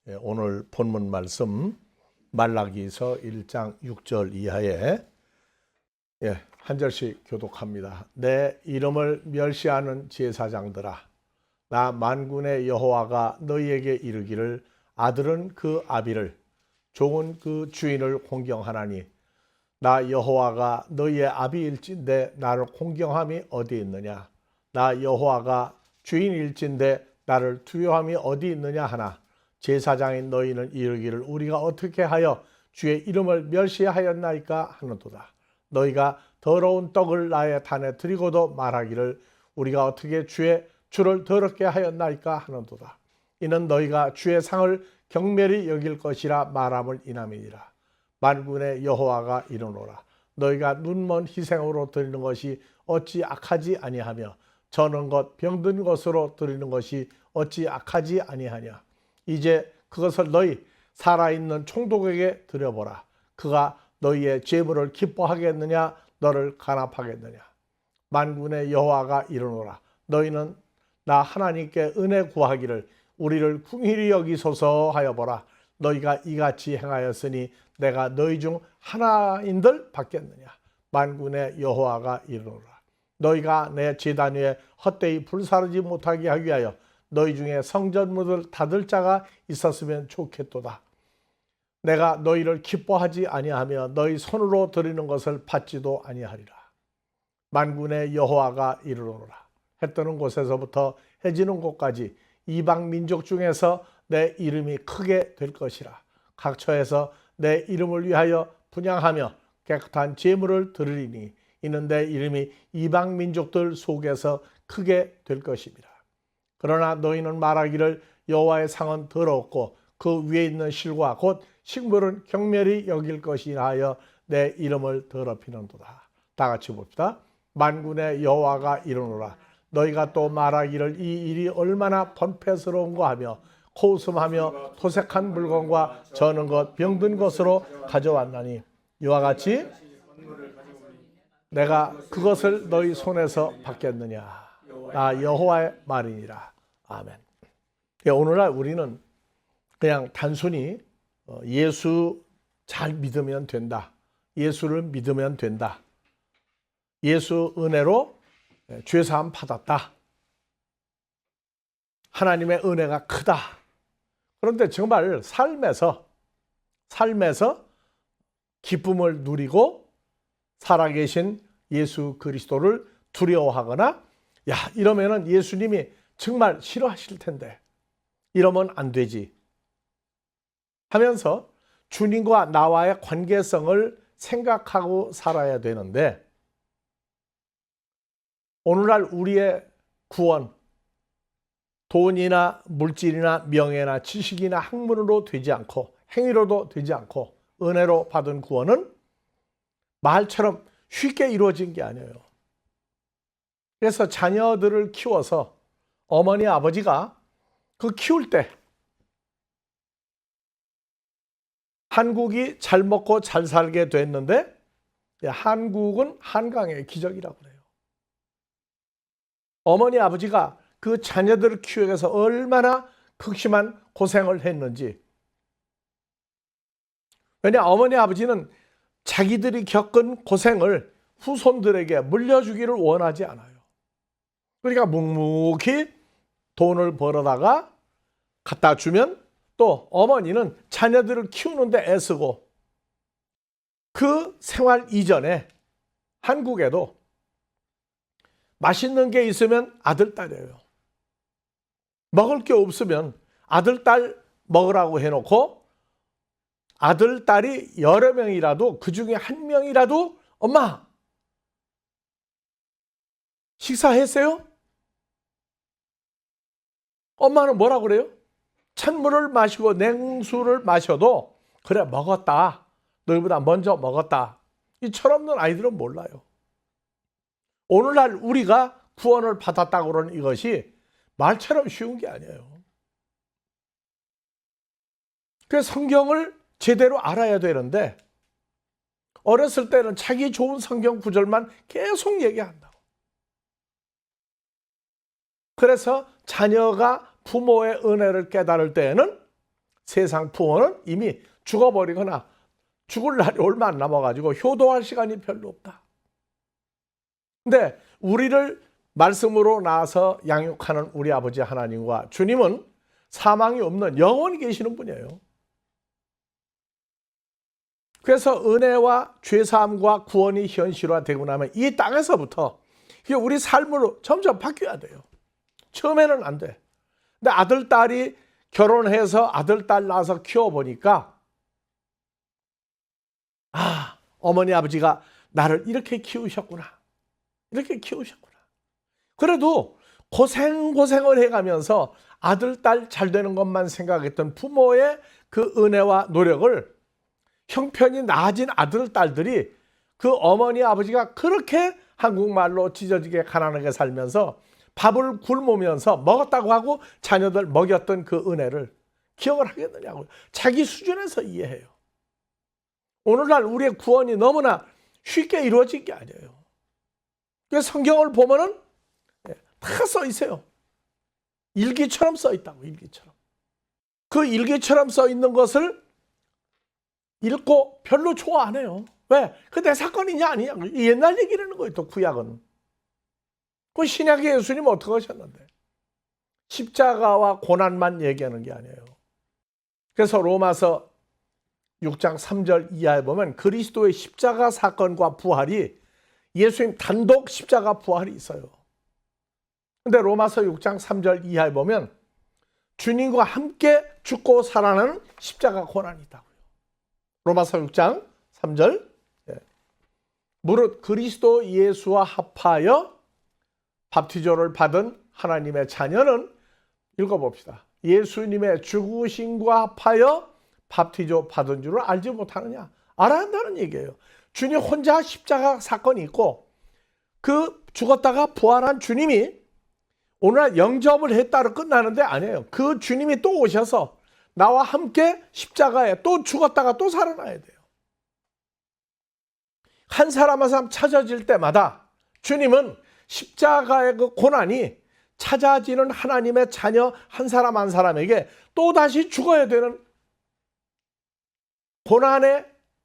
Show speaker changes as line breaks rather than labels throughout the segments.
오늘 본문 말씀 말라기서 1장 6절 이하에 한 절씩 교독합니다. 내 이름을 멸시하는 제사장들아, 나 만군의 여호와가 너희에게 이르기를 아들은 그 아비를, 종은 그 주인을 공경하나니 나 여호와가 너희의 아비일진데 나를 공경함이 어디 있느냐? 나 여호와가 주인일진데 나를 두려움이 어디 있느냐 하나, 제사장인 너희는 이르기를 우리가 어떻게 하여 주의 이름을 멸시하였나이까 하는도다. 너희가 더러운 떡을 나의 단에 드리고도 말하기를 우리가 어떻게 주를 더럽게 하였나이까 하는도다. 이는 너희가 주의 상을 경멸히 여길 것이라 말함을 인함이니라. 만군의 여호와가 이르노라. 너희가 눈먼 희생으로 드리는 것이 어찌 악하지 아니하며 저는 것 병든 것으로 드리는 것이 어찌 악하지 아니하냐. 이제 그것을 너희 살아있는 총독에게 드려보라. 그가 너희의 재물을 기뻐하겠느냐 너를 간합하겠느냐. 만군의 여호와가 이르노라. 너희는 나 하나님께 은혜 구하기를 우리를 긍휼히 여기소서 하여 보라. 너희가 이같이 행하였으니 내가 너희 중 하나인들 받겠느냐. 만군의 여호와가 이르노라. 너희가 내 제단 위에 헛되이 불사르지 못하게 하기 위하여 너희 중에 성전문을 닫을 자가 있었으면 좋겠도다. 내가 너희를 기뻐하지 아니하며 너희 손으로 드리는 것을 받지도 아니하리라. 만군의 여호와가 이르노라. 해 뜨는 곳에서부터 해 지는 곳까지 이방 민족 중에서 내 이름이 크게 될 것이라. 각 처에서 내 이름을 위하여 분향하며 깨끗한 제물을 드리리니 이는 내 이름이 이방 민족들 속에서 크게 될 것입니다. 그러나 너희는 말하기를 여호와의 상은 더럽고 그 위에 있는 실과 곧 식물은 경멸히 여길 것이라 하여 내 이름을 더럽히는도다. 다 같이 봅시다. 만군의 여호와가 이르노라. 너희가 또 말하기를 이 일이 얼마나 번패스러운가 하며 코웃음하며 토색한 물건과 저는 것 병든 것으로 가져왔나니 이와 같이 내가 그것을 너희 손에서 받겠느냐. 나 여호와의 말이니라. 아멘. 오늘날 우리는 그냥 단순히 예수 잘 믿으면 된다. 예수를 믿으면 된다. 예수 은혜로 죄사함 받았다. 하나님의 은혜가 크다. 그런데 정말 삶에서 기쁨을 누리고 살아계신 예수 그리스도를 두려워하거나 이러면은 예수님이 정말 싫어하실 텐데 이러면 안 되지 하면서 주님과 나와의 관계성을 생각하고 살아야 되는데, 오늘날 우리의 구원, 돈이나 물질이나 명예나 지식이나 학문으로 되지 않고 행위로도 되지 않고 은혜로 받은 구원은 말처럼 쉽게 이루어진 게 아니에요. 그래서 자녀들을 키워서 어머니 아버지가 그 키울 때 한국이 잘 먹고 잘 살게 됐는데 한국은 한강의 기적이라고 그래요. 어머니 아버지가 그 자녀들을 키우기 위해서 얼마나 극심한 고생을 했는지. 왜냐, 어머니 아버지는 자기들이 겪은 고생을 후손들에게 물려주기를 원하지 않아요. 그러니까 묵묵히 돈을 벌어다가 갖다 주면 또 어머니는 자녀들을 키우는데 애쓰고, 그 생활 이전에 한국에도 맛있는 게 있으면 아들, 딸이에요. 먹을 게 없으면 아들, 딸 먹으라고 해놓고 아들, 딸이 여러 명이라도 그 중에 한 명이라도 엄마 식사했어요? 엄마는 뭐라고 그래요? 찬물을 마시고 냉수를 마셔도 그래 먹었다. 너희보다 먼저 먹었다. 이 철없는 아이들은 몰라요. 오늘날 우리가 구원을 받았다고 그러는 이것이 말처럼 쉬운 게 아니에요. 그래서 성경을 제대로 알아야 되는데 어렸을 때는 자기 좋은 성경 구절만 계속 얘기한다고. 그래서 자녀가 부모의 은혜를 깨달을 때에는 세상 부모는 이미 죽어버리거나 죽을 날이 얼마 안 남아가지고 효도할 시간이 별로 없다. 근데 우리를 말씀으로 낳아서 양육하는 우리 아버지 하나님과 주님은 사망이 없는 영원히 계시는 분이에요. 그래서 은혜와 죄사함과 구원이 현실화되고 나면 이 땅에서부터 우리 삶으로 점점 바뀌어야 돼요. 처음에는 안 돼. 근데 아들, 딸이 결혼해서 아들, 딸 낳아서 키워보니까 어머니, 아버지가 나를 이렇게 키우셨구나. 이렇게 키우셨구나. 그래도 고생을 해가면서 아들, 딸 잘 되는 것만 생각했던 부모의 그 은혜와 노력을 형편이 나아진 아들, 딸들이 그 어머니, 아버지가 그렇게 한국말로 찢어지게 가난하게 살면서 밥을 굶으면서 먹었다고 하고 자녀들 먹였던 그 은혜를 기억을 하겠느냐고요. 자기 수준에서 이해해요. 오늘날 우리의 구원이 너무나 쉽게 이루어진 게 아니에요. 그래서 성경을 보면은 다 써 있어요. 일기처럼 써 있다고, 일기처럼. 그 일기처럼 써 있는 것을 읽고 별로 좋아 안 해요. 왜? 그 내 사건이냐 아니냐. 옛날 얘기라는 거예요, 또 구약은. 그 신약의 예수님 어떻게 하셨는데? 십자가와 고난만 얘기하는 게 아니에요. 그래서 로마서 6장 3절 이하에 보면 그리스도의 십자가 사건과 부활이 예수님 단독 십자가 부활이 있어요. 근데 로마서 6장 3절 이하에 보면 주님과 함께 죽고 살아나는 십자가 고난이 있다고요. 로마서 6장 3절. 무릇 그리스도 예수와 합하여 밥티조를 받은 하나님의 자녀는 읽어봅시다. 예수님의 죽으심과 합하여 밥티조 받은 줄을 알지 못하느냐? 알아야 한다는 얘기예요. 주님 혼자 십자가 사건이 있고 그 죽었다가 부활한 주님이 오늘 영접을 했다로 끝나는데 아니에요. 그 주님이 또 오셔서 나와 함께 십자가에 또 죽었다가 또 살아나야 돼요. 한 사람 한 사람 찾아질 때마다 주님은 십자가의 그 고난이 찾아지는 하나님의 자녀 한 사람 한 사람에게 또다시 죽어야 되는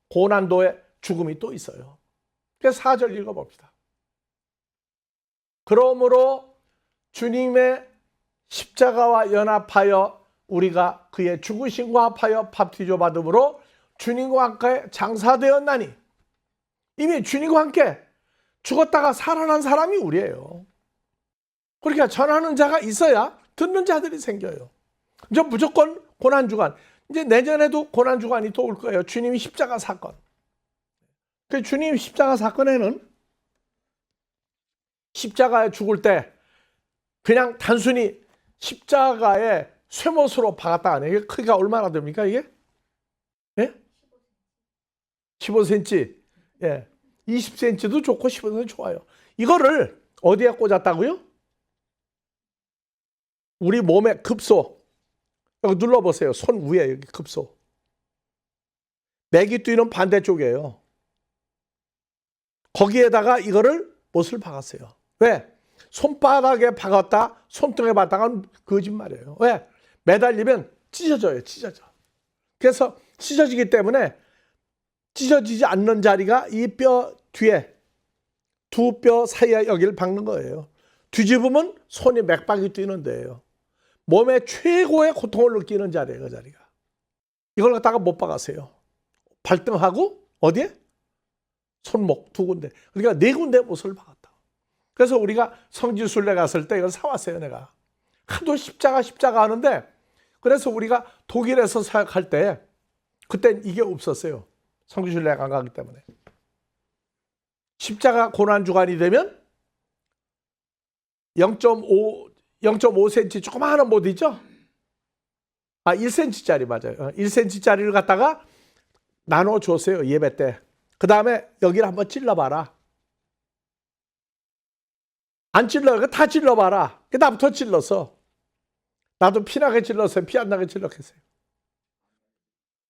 고난도의 죽음이 또 있어요. 그래서 4절 읽어봅시다. 그러므로 주님의 십자가와 연합하여 우리가 그의 죽으심과 합하여 밥티조 받음으로 주님과 함께 장사되었나니, 이미 주님과 함께 죽었다가 살아난 사람이 우리예요. 그러니까 전하는 자가 있어야 듣는 자들이 생겨요. 이제 무조건 고난주간, 이제 내년에도 고난주간이 또 올 거예요. 주님이 십자가 사건. 그 주님 십자가 사건에는 십자가에 죽을 때 그냥 단순히 십자가에 쇠못으로 박았다 아니에요? 크기가 얼마나 됩니까 이게? 예? 15cm. 예. 20cm도 좋고 15cm도 좋아요. 이거를 어디에 꽂았다고요? 우리 몸의 급소. 여기 눌러보세요. 손 위에 여기 급소. 맥이 뛰는 반대쪽이에요. 거기에다가 이거를 못을 박았어요. 왜? 손바닥에 박았다, 손등에 박았다가 거짓말이에요. 왜? 매달리면 찢어져요. 찢어져. 그래서 찢어지기 때문에 찢어지지 않는 자리가 이 뼈 뒤에 두 뼈 사이에 여기를 박는 거예요. 뒤집으면 손이 맥박이 뛰는 데예요. 몸에 최고의 고통을 느끼는 자리예요. 그 자리가. 이걸 갖다가 못 박았어요. 발등하고 어디에? 손목 두 군데. 그러니까 네 군데 못을 박았다. 그래서 우리가 성지순례 갔을 때 이걸 사왔어요. 내가. 하도 십자가 하는데, 그래서 우리가 독일에서 사역할 때 그땐 이게 없었어요. 성지순례 안 가기 때문에. 십자가 고난주간이 되면 0.5cm 조그마한 못 있죠? 1cm짜리 맞아요. 1cm짜리를 갖다가 나눠줬어요. 예배 때. 그 다음에 여기를 한번 찔러봐라. 안 찔러요. 다 찔러봐라. 나부터 찔렀어. 나도 피나게 찔렀어요. 피 안 나게 찔렀겠어요.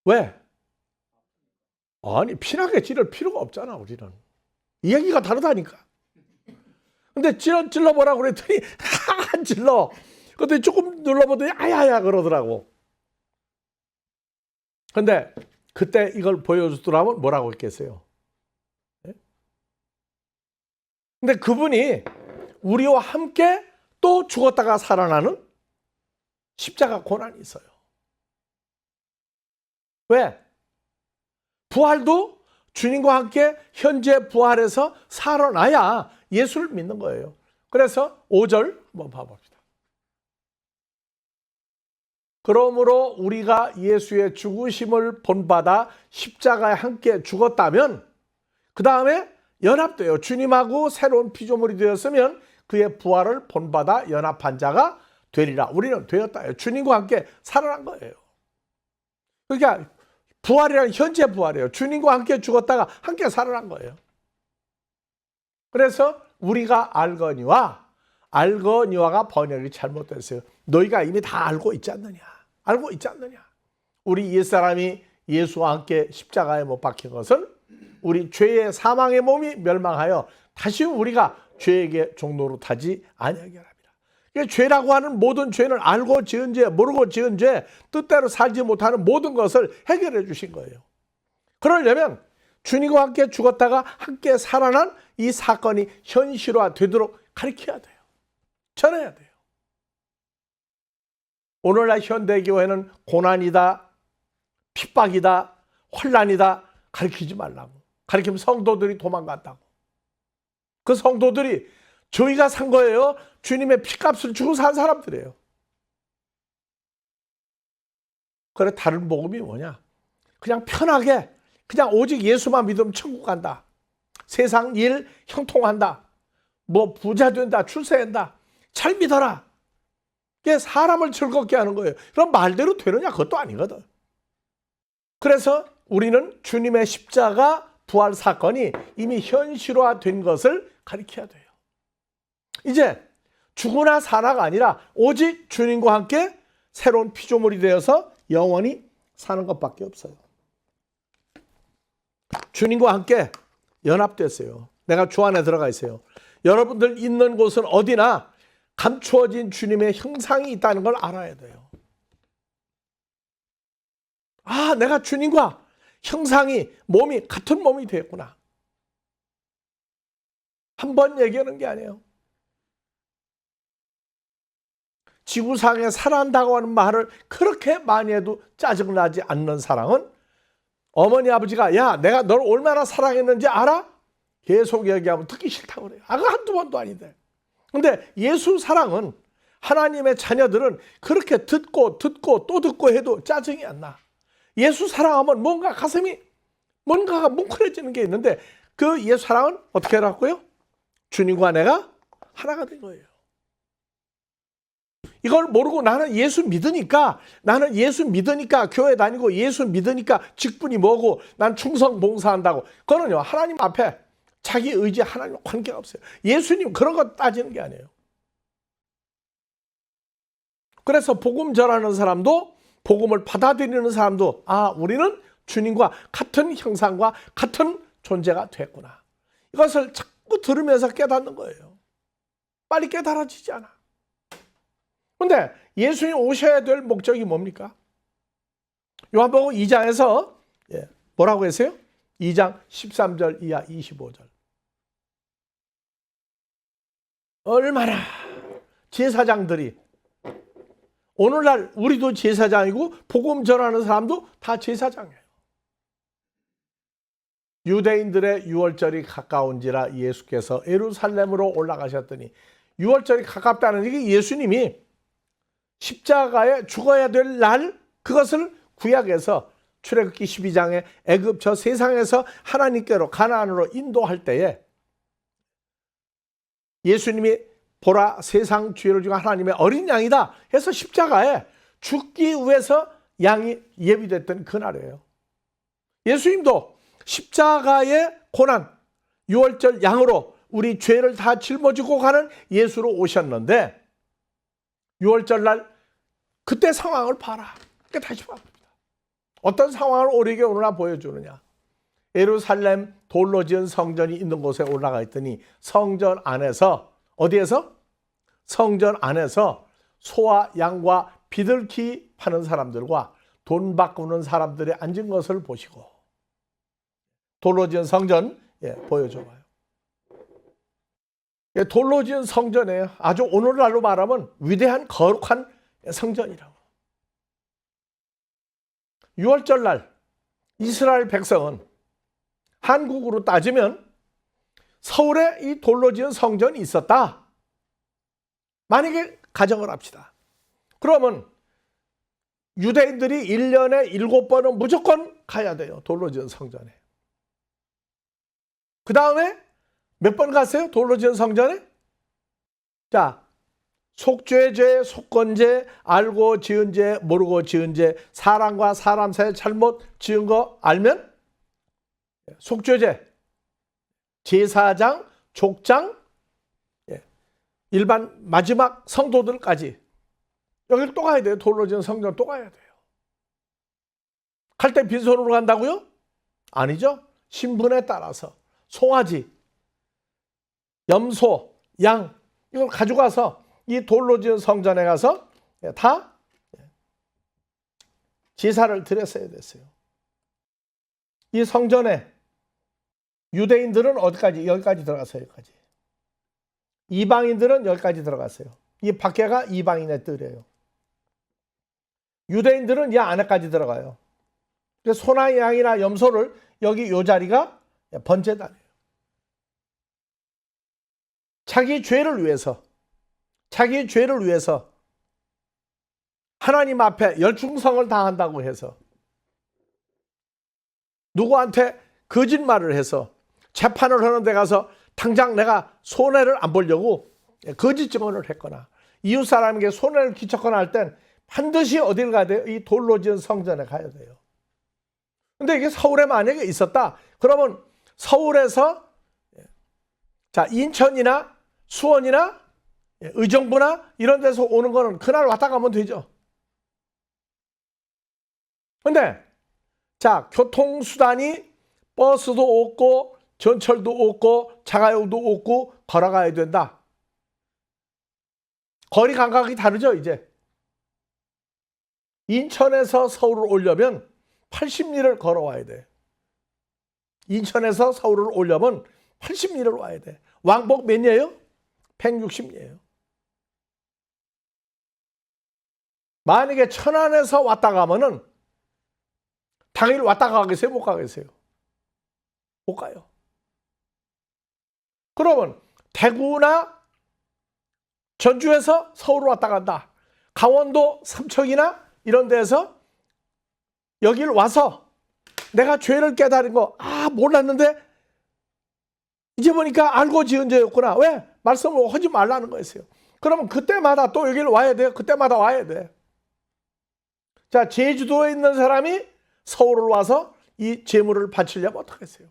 왜? 아니, 피나게 찌를 필요가 없잖아, 우리는. 이 얘기가 다르다니까. 근데 찔러보라고 그랬더니 안 찔러. 그랬더니 조금 눌러보더니 아야야 그러더라고. 근데 그때 이걸 보여주더라면 뭐라고 했겠어요? 근데 그분이 우리와 함께 또 죽었다가 살아나는 십자가 고난이 있어요. 왜? 부활도 주님과 함께 현재 부활해서 살아나야 예수를 믿는 거예요. 그래서 5절 한번 봐봅시다. 그러므로 우리가 예수의 죽으심을 본받아 십자가에 함께 죽었다면 그 다음에 연합돼요. 주님하고 새로운 피조물이 되었으면 그의 부활을 본받아 연합한 자가 되리라. 우리는 되었다. 주님과 함께 살아난 거예요. 그러니까 부활이란 현재 부활이에요. 주님과 함께 죽었다가 함께 살아난 거예요. 그래서 우리가 알거니와가 번역이 잘못됐어요. 너희가 이미 다 알고 있지 않느냐. 알고 있지 않느냐. 우리 옛사람이 예수와 함께 십자가에 못 박힌 것은 우리 죄의 사망의 몸이 멸망하여 다시 우리가 죄에게 종로로 타지 아니하게 합니다. 죄라고 하는 모든 죄는 알고 지은 죄, 모르고 지은 죄, 뜻대로 살지 못하는 모든 것을 해결해 주신 거예요. 그러려면 주님과 함께 죽었다가 함께 살아난 이 사건이 현실화 되도록 가르쳐야 돼요. 전해야 돼요. 오늘날 현대교회는 고난이다, 핍박이다, 혼란이다 가르치지 말라고. 가르치면 성도들이 도망간다고. 그 성도들이 저희가 산 거예요. 주님의 피값을 주고 산 사람들이에요. 그래 다른 복음이 뭐냐? 그냥 편하게 그냥 오직 예수만 믿으면 천국 간다. 세상 일 형통한다. 뭐 부자 된다. 출세한다. 잘 믿어라. 이게 사람을 즐겁게 하는 거예요. 그럼 말대로 되느냐? 그것도 아니거든. 그래서 우리는 주님의 십자가 부활 사건이 이미 현실화된 것을 가르쳐야 돼요. 이제 죽으나 사나가 아니라 오직 주님과 함께 새로운 피조물이 되어서 영원히 사는 것밖에 없어요. 주님과 함께 연합됐어요. 내가 주 안에 들어가 있어요. 여러분들 있는 곳은 어디나 감추어진 주님의 형상이 있다는 걸 알아야 돼요. 아, 내가 주님과 형상이 몸이 같은 몸이 되었구나. 한 번 얘기하는 게 아니에요. 지구상에 살아난다고 하는 말을 그렇게 많이 해도 짜증나지 않는 사랑은 어머니 아버지가 야 내가 널 얼마나 사랑했는지 알아? 계속 얘기하면 듣기 싫다고 그래요. 아, 한두 번도 아닌데. 근데 예수 사랑은 하나님의 자녀들은 그렇게 듣고 또 듣고 해도 짜증이 안 나. 예수 사랑하면 뭔가 가슴이 뭔가가 뭉클해지는 게 있는데 그 예수 사랑은 어떻게 해놨고요? 주님과 내가 하나가 된 거예요. 이걸 모르고 나는 예수 믿으니까 교회 다니고 예수 믿으니까 직분이 뭐고 난 충성 봉사한다고. 그거는요 하나님 앞에 자기 의지 하나님과 관계가 없어요. 예수님 그런 거 따지는 게 아니에요. 그래서 복음 전하는 사람도 복음을 받아들이는 사람도 아 우리는 주님과 같은 형상과 같은 존재가 됐구나. 이것을 자꾸 들으면서 깨닫는 거예요. 빨리 깨달아지지 않아. 그런데 예수님 오셔야 될 목적이 뭡니까? 요한복음 2장에서 뭐라고 했어요? 2장 13절 이하 25절. 얼마나 제사장들이 오늘날 우리도 제사장이고 복음 전하는 사람도 다 제사장이에요. 유대인들의 유월절이 가까운지라 예수께서 예루살렘으로 올라가셨더니 유월절이 가깝다는 게 예수님이 십자가에 죽어야 될 날 그것을 구약에서 출애굽기 12장에 애굽 저 세상에서 하나님께로 가나안으로 인도할 때에 예수님이 보라 세상 죄를 지고 하나님의 어린 양이다 해서 십자가에 죽기 위해서 양이 예비됐던 그날이에요. 예수님도 십자가의 고난 유월절 양으로 우리 죄를 다 짊어지고 가는 예수로 오셨는데 유월절 날 그때 상황을 봐라. 다시 봐봅니다. 어떤 상황을 우리에게 오늘날 보여주느냐. 예루살렘 돌로 지은 성전이 있는 곳에 올라가 있더니 성전 안에서 어디에서? 성전 안에서 소와 양과 비둘기 파는 사람들과 돈 바꾸는 사람들이 앉은 것을 보시고 돌로 지은 성전 보여줘봐요. 돌로 지은 성전에 아주 오늘날로 말하면 위대한 거룩한 성전이라고. 6월절 날 이스라엘 백성은 한국으로 따지면 서울에 이 돌로 지은 성전이 있었다. 만약에 가정을 합시다. 그러면 유대인들이 1년에 7번은 무조건 가야 돼요. 돌로 지은 성전에. 그 다음에 몇 번 갔어요? 돌로 지은 성전에? 자, 속죄죄, 속건죄, 알고 지은 죄, 모르고 지은 죄, 사람과 사람 사이에 잘못 지은 거 알면 속죄죄, 제사장, 족장, 일반 마지막 성도들까지 여기를 또 가야 돼요. 돌로 지은 성전 또 가야 돼요. 갈 때 빈손으로 간다고요? 아니죠. 신분에 따라서 송아지, 염소, 양 이걸 가져가서 이 돌로 지은 성전에 가서 다 제사를 드렸어야 됐어요. 이 성전에 유대인들은 어디까지? 여기까지 들어갔어요. 여기까지. 이방인들은 여기까지 들어갔어요. 이 밖에가 이방인의 뜰이에요. 유대인들은 이 안에까지 들어가요. 그래서 소나 양이나 염소를 여기 요 자리가 번제단이에요. 자기 죄를 위해서 하나님 앞에 열중성을 다한다고 해서 누구한테 거짓말을 해서 재판을 하는 데 가서 당장 내가 손해를 안 보려고 거짓 증언을 했거나 이웃 사람에게 손해를 끼쳤거나 할 땐 반드시 어딜 가야 돼요? 이 돌로 지은 성전에 가야 돼요. 근데 이게 서울에 만약에 있었다. 그러면 서울에서 자 인천이나 수원이나 의정부나 이런 데서 오는 거는 그날 왔다 가면 되죠. 근데 자 교통수단이 버스도 없고 전철도 없고 자가용도 없고 걸어가야 된다. 거리 감각이 다르죠. 이제 인천에서 서울을 오려면 80리를 걸어와야 돼. 인천에서 서울을 오려면 80리를 와야 돼. 왕복 몇 리예요? 160리예요. 만약에 천안에서 왔다 가면은 당일 왔다 가겠어요? 못 가겠어요? 못 가요. 그러면 대구나 전주에서 서울로 왔다 간다. 강원도 삼척이나 이런 데서 여기를 와서 내가 죄를 깨달은 거 몰랐는데 이제 보니까 알고 지은 죄였구나. 왜? 말씀을 하지 말라는 거였어요. 그러면 그때마다 또 여기를 와야 돼요. 그때마다 와야 돼. 자, 제주도에 있는 사람이 서울을 와서 이 제물을 바치려면 어떻겠어요?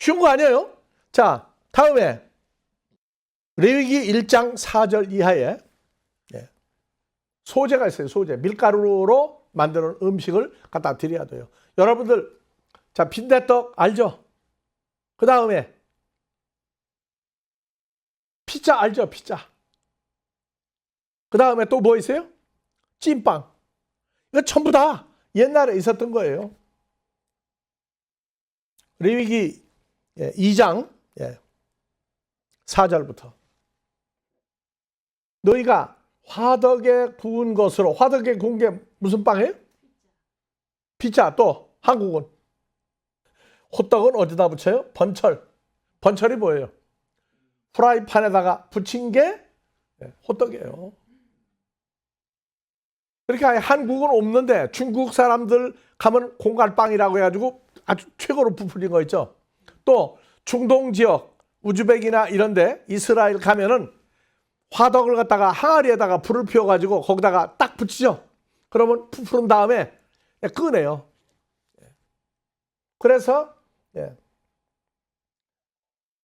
쉬운 거 아니에요? 자, 다음에 레위기 1장 4절 이하에 소재가 있어요. 소재. 밀가루로 만드는 음식을 갖다 드려야 돼요. 여러분들 자 빈대떡 알죠? 그 다음에 피자 알죠? 피자. 그 다음에 또 뭐 있어요? 찐빵. 이거 전부 다 옛날에 있었던 거예요. 레위기 2장 4절부터 너희가 화덕에 구운 것으로 화덕에 구운 게 무슨 빵이에요? 피자. 또 한국은 호떡은 어디다 붙여요? 번철. 번철이 뭐예요? 프라이팬에다가 붙인 게 호떡이에요. 그러니까 한국은 없는데 중국 사람들 가면 공갈빵이라고 해가지고 아주 최고로 부풀린 거 있죠. 또 중동 지역 우즈벡이나 이런데 이스라엘 가면은 화덕을 갖다가 항아리에다가 불을 피워가지고 거기다가 딱 붙이죠. 그러면 부풀은 다음에 끄네요. 그래서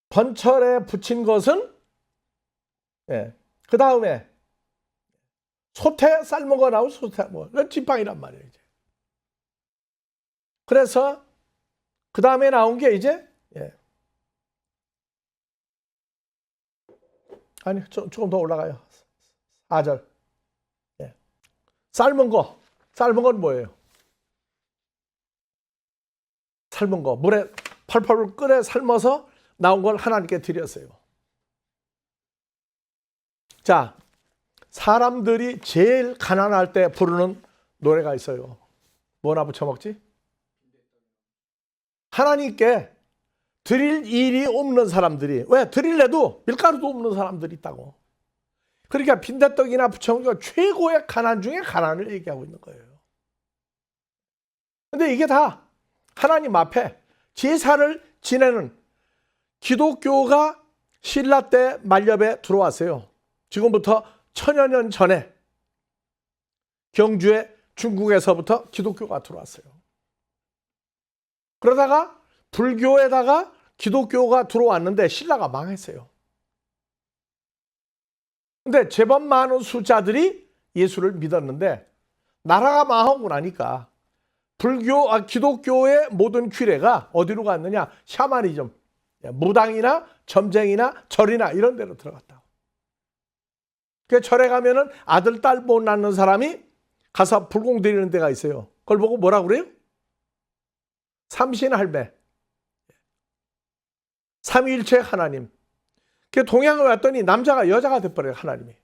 번철에 붙인 것은 그 다음에 소태 삶은 거 나오고 소태 이건 찐빵이란 말이에요. 이제. 그래서 그 다음에 나온 게 이제 아니 조금 더 올라가요. 4절. 삶은 거 삶은 건 뭐예요? 삶은 거. 물에 펄펄 끓여 삶아서 나온 걸 하나님께 드렸어요. 자, 사람들이 제일 가난할 때 부르는 노래가 있어요. 뭐나 부쳐 먹지? 하나님께 드릴 일이 없는 사람들이, 왜? 드릴래도 밀가루도 없는 사람들이 있다고. 그러니까 빈대떡이나 부쳐 먹기가 최고의 가난 중에 가난을 얘기하고 있는 거예요. 근데 이게 다 하나님 앞에 제사를 지내는 기독교가 신라 때 만렵에 들어왔어요. 지금부터 천여 년 전에 경주에 중국에서부터 기독교가 들어왔어요. 그러다가 불교에다가 기독교가 들어왔는데 신라가 망했어요. 근데 제법 많은 숫자들이 예수를 믿었는데 나라가 망하고 나니까 기독교의 모든 규례가 어디로 갔느냐? 샤머니즘, 무당이나 점쟁이나 절이나 이런 데로 들어갔다. 그 절에 가면은 아들, 딸 못 낳는 사람이 가서 불공 드리는 데가 있어요. 그걸 보고 뭐라 그래요? 삼신할매, 삼위일체 하나님. 그 동양을 왔더니 남자가 여자가 돼버려요, 하나님이.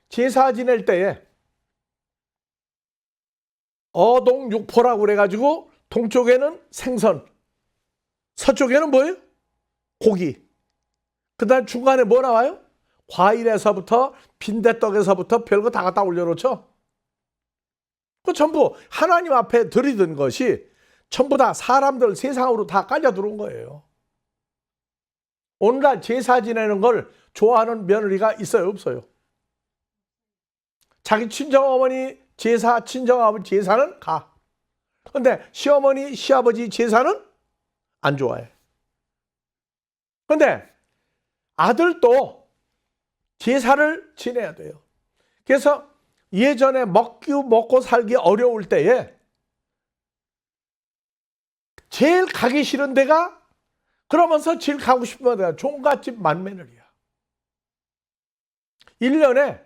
제사 지낼 때에 어동육포라고 그래가지고 동쪽에는 생선, 서쪽에는 뭐예요? 고기. 그 다음 중간에 뭐 나와요? 과일에서부터 빈대떡에서부터 별거 다 갖다 올려놓죠. 그 전부 하나님 앞에 드리던 것이 전부 다 사람들 세상으로 다 깔려 들어온 거예요. 오늘날 제사 지내는 걸 좋아하는 며느리가 있어요, 없어요? 자기 친정어머니 제사, 친정아버지 제사는 가. 근데 시어머니, 시아버지 제사는 안 좋아해. 근데 아들도 제사를 지내야 돼요. 그래서 예전에 먹고 살기 어려울 때에 제일 가기 싫은 데가, 그러면서 제일 가고 싶은 데가 종갓집 맏며느리야. 1년에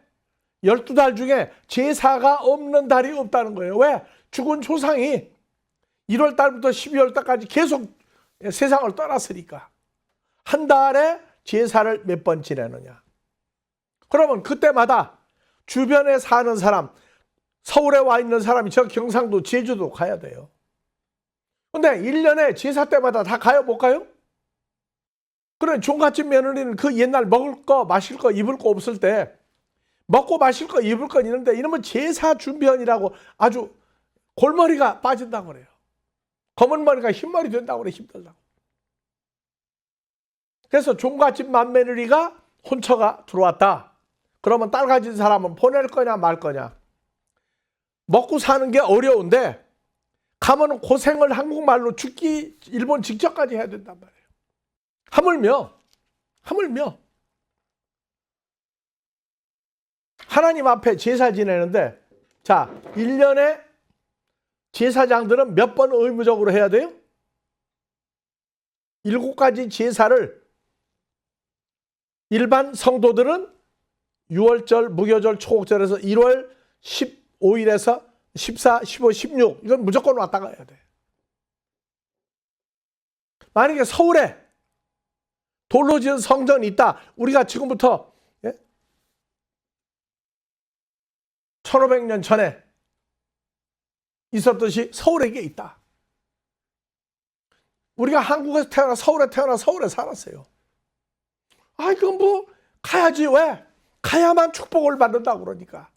12달 중에 제사가 없는 달이 없다는 거예요. 왜? 죽은 조상이 1월 달부터 12월 달까지 계속 세상을 떠났으니까. 한 달에 제사를 몇 번 지내느냐. 그러면 그때마다 주변에 사는 사람, 서울에 와 있는 사람이 저 경상도, 제주도 가야 돼요. 근데 1년에 제사 때마다 다 가요, 못 가요? 그래, 종갓집 며느리는 그 옛날 먹을 거, 마실 거, 입을 거 없을 때 먹고 마실 거, 입을 거 있는데 이러면 제사 준비원이라고 아주 골머리가 빠진다고 그래요. 검은 머리가 흰머리 된다고 그래, 힘들다고. 그래서 종갓집 맏며느리가 혼처가 들어왔다. 그러면 딸 가진 사람은 보낼 거냐 말 거냐. 먹고 사는 게 어려운데 가면 고생을 한국말로 죽기 일본 직전까지 해야 된단 말이에요. 하물며 하나님 앞에 제사 지내는데, 자, 1년에 제사장들은 몇 번 의무적으로 해야 돼요? 7가지 제사를 일반 성도들은 6월절, 무교절, 초곡절에서 1월 15일에서 14, 15, 16 이건 무조건 왔다 가야 돼. 만약에 서울에 돌로 지은 성전이 있다. 우리가 지금부터 1500년 전에 있었듯이 서울에 이게 있다. 우리가 한국에서 태어나 서울에 살았어요. 아, 이건 뭐 가야지. 왜? 가야만 축복을 받는다고 그러니까.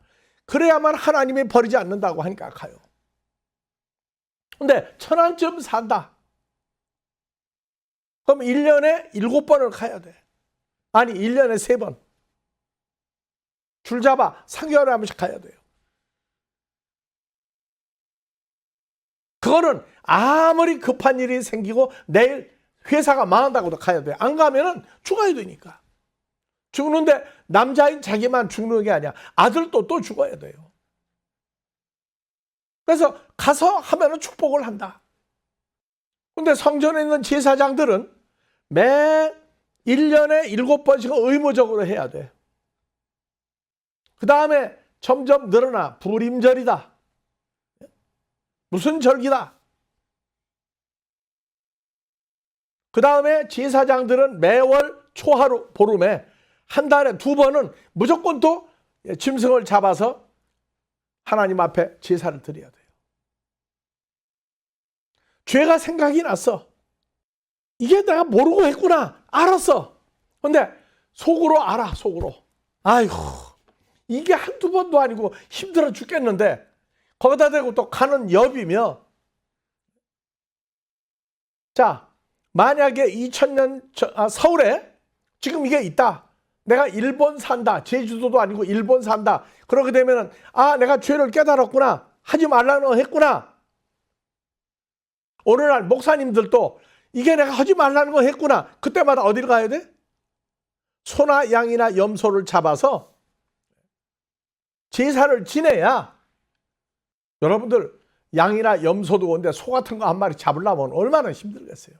그래야만 하나님이 버리지 않는다고 하니까 가요. 근데 천안쯤 산다. 그럼 1년에 7번을 가야 돼. 아니, 1년에 3번. 줄 잡아 3개월에 한 번씩 가야 돼요. 그거는 아무리 급한 일이 생기고 내일 회사가 망한다고도 가야 돼. 안 가면은 죽어야 되니까. 죽는데 남자인 자기만 죽는 게 아니야. 아들도 또 죽어야 돼요. 그래서 가서 하면은 축복을 한다. 근데 성전에 있는 제사장들은 매 1년에 7번씩은 의무적으로 해야 돼. 그 다음에 점점 늘어나. 불임절이다. 무슨 절기다. 그 다음에 제사장들은 매월 초하루 보름에 한 달에 2번은 무조건 또 짐승을 잡아서 하나님 앞에 제사를 드려야 돼요. 죄가 생각이 났어. 이게 내가 모르고 했구나. 알았어. 근데 속으로 알아, 속으로. 아이고, 이게 한두 번도 아니고 힘들어 죽겠는데 거기다 대고 또 가는 여비며. 자, 만약에 2000년 서울에 지금 이게 있다. 내가 일본 산다. 제주도도 아니고 일본 산다. 그렇게 되면은 내가 죄를 깨달았구나. 하지 말라는 거 했구나. 어느 날 목사님들도 이게 내가 하지 말라는 거 했구나. 그때마다 어디를 가야 돼? 소나 양이나 염소를 잡아서 제사를 지내야. 여러분들 양이나 염소도 근데 소 같은 거 한 마리 잡으려면 얼마나 힘들겠어요.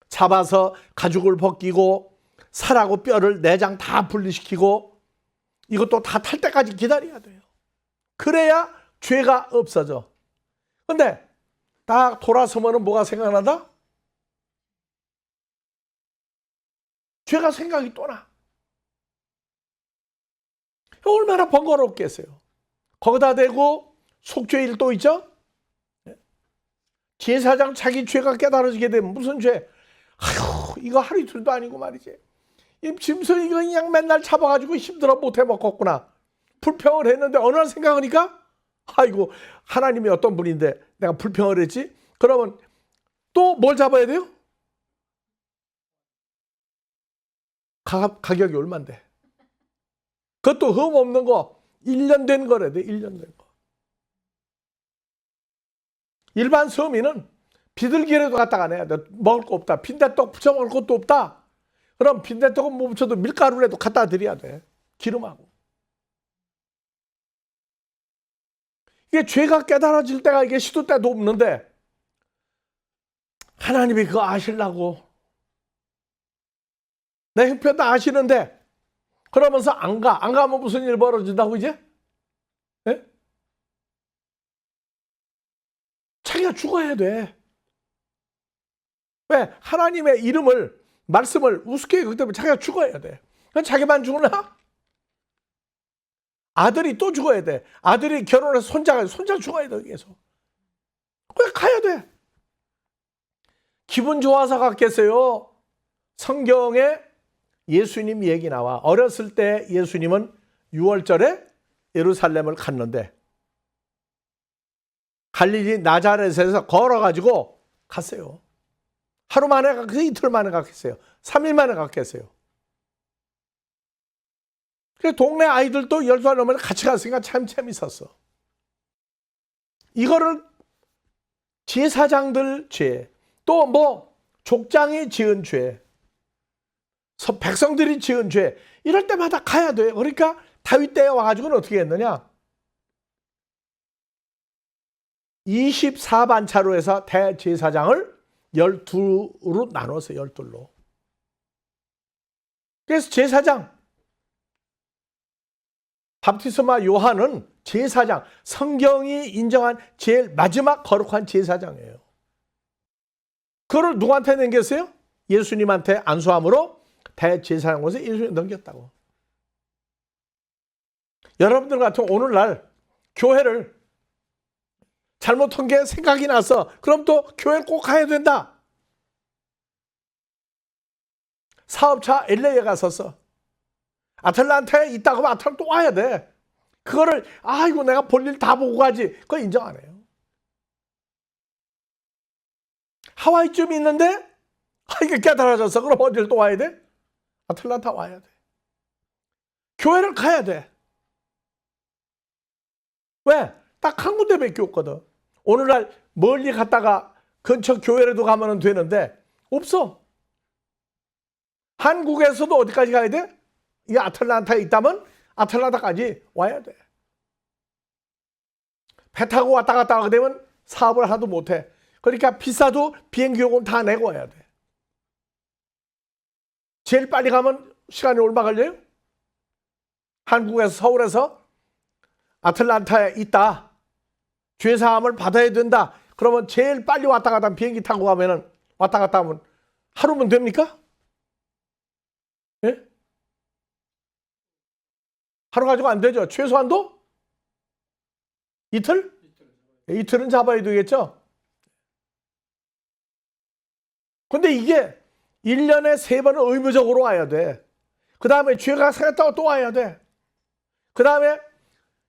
잡아서 가죽을 벗기고 살하고 뼈를 내장 다 분리시키고 이것도 다 탈 때까지 기다려야 돼요. 그래야 죄가 없어져. 근데 딱 돌아서면 뭐가 생각나다? 죄가 생각이 또 나. 얼마나 번거롭겠어요. 거기다 대고 속죄일 또 있죠? 제사장 자기 죄가 깨달아지게 되면 무슨 죄? 아휴, 이거 하루 이틀도 아니고 말이지. 이 짐승 이거 그냥 맨날 잡아가지고 힘들어 못해 먹었구나. 불평을 했는데 어느 날 생각하니까 아이고, 하나님이 어떤 분인데 내가 불평을 했지? 그러면 또 뭘 잡아야 돼요? 가격이 얼만데? 그것도 흠 없는 거 1년 된 거래 돼. 1년 된 거. 일반 서민은 비둘기라도 갖다가 내야 돼. 먹을 거 없다. 빈대떡 부쳐 먹을 것도 없다. 그럼 빈대떡은 못 부쳐도 밀가루라도 갖다 드려야 돼. 기름하고. 이게 죄가 깨달아질 때가 이게 시도 때도 없는데 하나님이 그거 아시려고 내 형편 다 아시는데 그러면서 안 가면 무슨 일 벌어진다고 이제? 예? 자기가 죽어야 돼. 왜? 하나님의 이름을 말씀을 우습게 여기기 때문에 자기가 죽어야 돼. 그럼 자기만 죽으나? 아들이 또 죽어야 돼. 아들이 결혼해서 손자 죽어야 돼. 계속. 그냥 가야 돼. 기분 좋아서 갔겠어요? 성경에 예수님 얘기 나와. 어렸을 때 예수님은 6월절에 예루살렘을 갔는데 갈릴리 나자렛에서 걸어가지고 갔어요. 하루 만에 갔겠어요? 이틀 만에 갔겠어요? 3일 만에 갔겠어요? 그래서 동네 아이들도 10살 넘으면 같이 갔으니까 참 재밌었어. 이거를 제사장들 죄, 또 뭐 족장이 지은 죄, 백성들이 지은 죄, 이럴 때마다 가야 돼. 그러니까 다윗 때에 와가지고는 어떻게 했느냐? 24반차로 해서 대제사장을 12로 나눴어요. 12로. 그래서 제사장 밥티스마 요한은 제사장, 성경이 인정한 제일 마지막 거룩한 제사장이에요. 그걸 누구한테 넘겼어요? 예수님한테 안수함으로 대제사장으로서 예수님 넘겼다고. 여러분들 같은 오늘날 교회를 잘못한 게 생각이 나서 그럼 또 교회 꼭 가야 된다. 사업차 LA에 갔었어. 아틀란타에 있다고 하면 아틀란타 또 와야 돼. 그거를 아이고 내가 볼 일 다 보고 가지. 그거 인정 안 해요. 하와이쯤 있는데 이게 깨달아졌어. 그럼 어딜 또 와야 돼? 아틀란타 와야 돼. 교회를 가야 돼. 왜? 딱 한 군데밖에 없거든. 오늘날 멀리 갔다가 근처 교회라도 가면 되는데 없어. 한국에서도 어디까지 가야 돼? 이 아틀란타에 있다면 아틀란타까지 와야 돼. 배 타고 왔다 갔다 하게 되면 사업을 하나도 못해. 그러니까 비싸도 비행기 요금 다 내고 와야 돼. 제일 빨리 가면 시간이 얼마 걸려요? 한국에서 서울에서 아틀란타에 있다. 죄사함을 받아야 된다. 그러면 제일 빨리 왔다 갔다 하면 비행기 타고 가면은 왔다 갔다 하면 하루면 됩니까? 예? 하루 가지고 안 되죠. 최소한도 이틀? 이틀은 잡아야 되겠죠. 근데 이게 1년에 3번은 의무적으로 와야 돼. 그 다음에 죄가 생겼다고 또 와야 돼. 그 다음에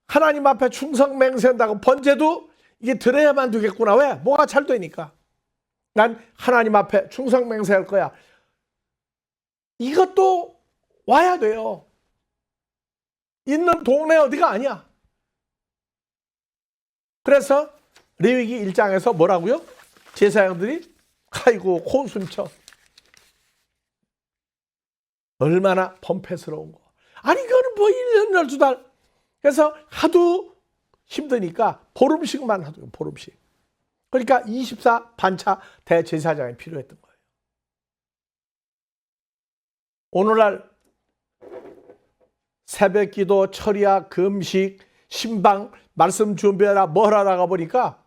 하나님 앞에 충성 맹세한다고 번제도 이게 드려야만 되겠구나. 왜? 뭐가 잘 되니까. 난 하나님 앞에 충성 맹세할 거야. 이것도 와야 돼요. 있는 동네 어디가 아니야. 그래서 레위기 1장에서 뭐라고요? 제사장들이 아이고 코숨쳐. 얼마나 범패스러운 거. 아니 그거는 뭐 1년 12달. 그래서 하도 힘드니까 보름씩만 하도 보름씩. 그러니까 24 반차 대제사장이 필요했던 거예요. 오늘날 새벽기도, 철야, 금식, 신방, 말씀 준비하라 뭘 하다가 보니까